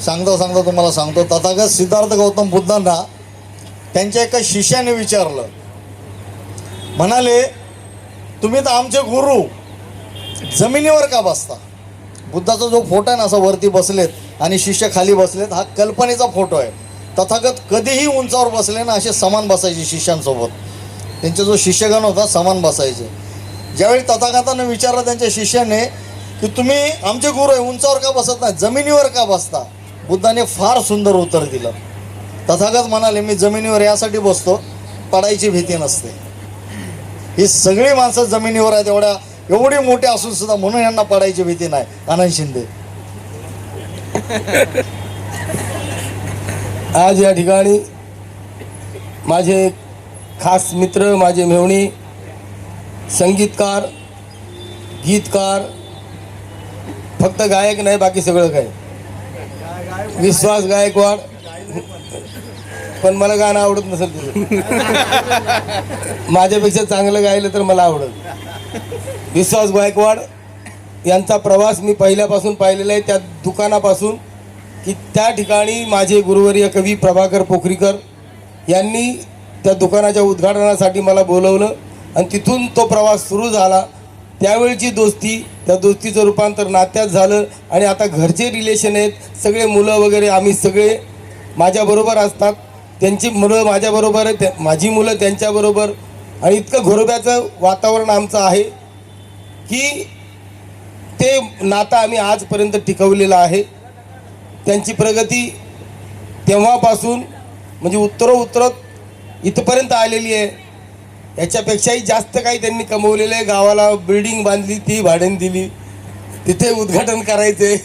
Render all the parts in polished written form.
सांगता सांगता तुम्हाला सांगतो, तथागत सिद्धार्थ गौतम बुद्धांना त्यांच्या एका शिष्याने विचारलं, म्हणाले तुम्ही तर आमचे गुरु जमिनीवर का बसता? बुद्धाचा जो फोटो आहे ना, असा वरती बसलेत आणि शिष्य खाली बसलेत, हा कल्पनेचा फोटो आहे. तथागत कधीही उंचावर बसले ना, असे समान बसायचे शिष्यांसोबत. त्यांचा जो शिष्यगण होता समान बसायचे. ज्यावेळी तथागतांना विचारलं त्यांच्या शिष्याने की तुम्ही आमचे गुरु आहे, उंचावर का बसत नाही, जमिनीवर का बसता? बुद्धाने फार सुंदर उत्तर दिलं. तथागत म्हणाले मी जमिनीवर यासाठी बसतो, पडायची भीती नसते. ही सगळी माणसं जमिनीवर आहेत, एवढी मोठी असून सुद्धा, म्हणून यांना पडायची भीती नाही. आनंद शिंदे. आज या ठिकाणी माझे खास मित्र, माझे मेहुणी, संगीतकार, गीतकार, फक्त गायक नाही बाकी सगळं काय, विश्वास गायकवाड, पण मला गाणं आवडत नसेल तुझं. माझ्यापेक्षा चांगलं गायलं तर मला आवडत. विश्वास गायकवाड यांचा प्रवास मी पहिल्यापासून पाहिलेला आहे, त्या दुकानापासून की त्या ठिकाणी माझे गुरुवर्य कवी प्रभाकर पोखरीकर यांनी त्या दुकानाच्या उद्घाटनासाठी मला बोलवलं आणि तिथून तो प्रवास सुरू झाला. त्यावेळची दोस्ती, त्या दोस्तीचं रूपांतर नात्यात झालं आणि आता घरचे रिलेशन आहेत. सगळे मुलं वगैरे आम्ही सगळे माझ्याबरोबर असतात, त्यांची मुलं माझ्याबरोबर आहेत, माझी मुलं त्यांच्याबरोबर, आणि इतकं घरोब्याचं वातावरण आमचं आहे की ते नातं आम्ही आजपर्यंत टिकवलेलं आहे. त्यांची प्रगती तेव्हापासून म्हणजे उत्तरोत्तर इथपर्यंत आलेली आहे. याच्यापेक्षाही जास्त काही त्यांनी कमवलेलं आहे. गावाला बिल्डिंग बांधली, ती भाड्याने दिली, तिथे उद्घाटन करायचे.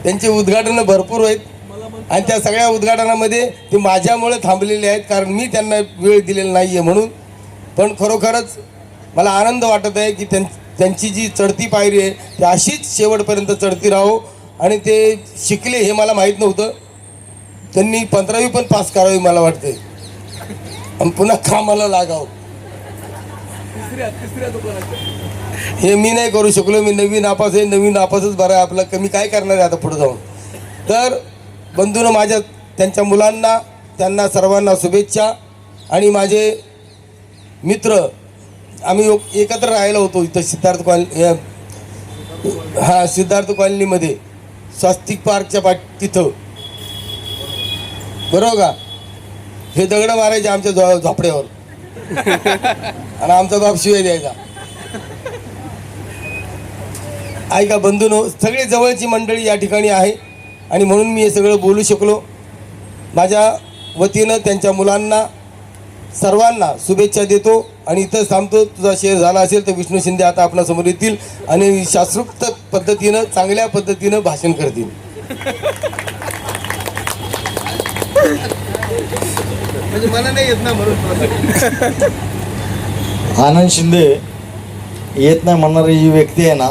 त्यांचे उद्घाटनं भरपूर आहेत आणि त्या सगळ्या उद्घाटनामध्ये ते माझ्यामुळे थांबलेले आहेत, कारण मी त्यांना वेळ दिलेला नाही आहे म्हणून. पण खरोखरच मला आनंद वाटत आहे की त्यांची जी चढती पायरी आहे ती अशीच शेवटपर्यंत चढती राहो. आणि ते शिकले हे मला माहीत नव्हतं, त्यांनी 15वी पण पास करावी मला वाटते आणि पुन्हा कामाला लागावं. हे मी नाही करू शकलो. मी नवीन नापास आहे, नवीन नापासच बरं आहे आपला, कमी काय करणार आहे आता पुढे जाऊन. तर बंधूनं माझ्या त्यांच्या मुलांना, त्यांना सर्वांना शुभेच्छा. आणि माझे मित्र, आम्ही एकत्र राहायला होतो इथं सिद्धार्थ कॉलनी, हां सिद्धार्थ कॉलनीमध्ये, स्वस्तिक पार्कच्या तिथं, बरोबर का? हे दगड मारायचे आमच्या झोपड्यावर आणि आमचा बाप शिवाय द्यायचा. ऐका बंधूनो, सगळे जवळची मंडळी या ठिकाणी आहे आणि म्हणून मी हे सगळं बोलू शकलो. माझ्या वतीनं त्यांच्या मुलांना सर्वांना शुभेच्छा देतो आणि इथं थांबतो. तुझा शेअर झाला असेल तर विष्णू शिंदे आता आपणासमोर येतील आणि शास्त्रोक्त पद्धतीनं, चांगल्या पद्धतीनं भाषण करतील. म्हणजे मला नाही येत ना म्हणून. आनंद शिंदे येत नाही म्हणणारी जी व्यक्ती आहे ना,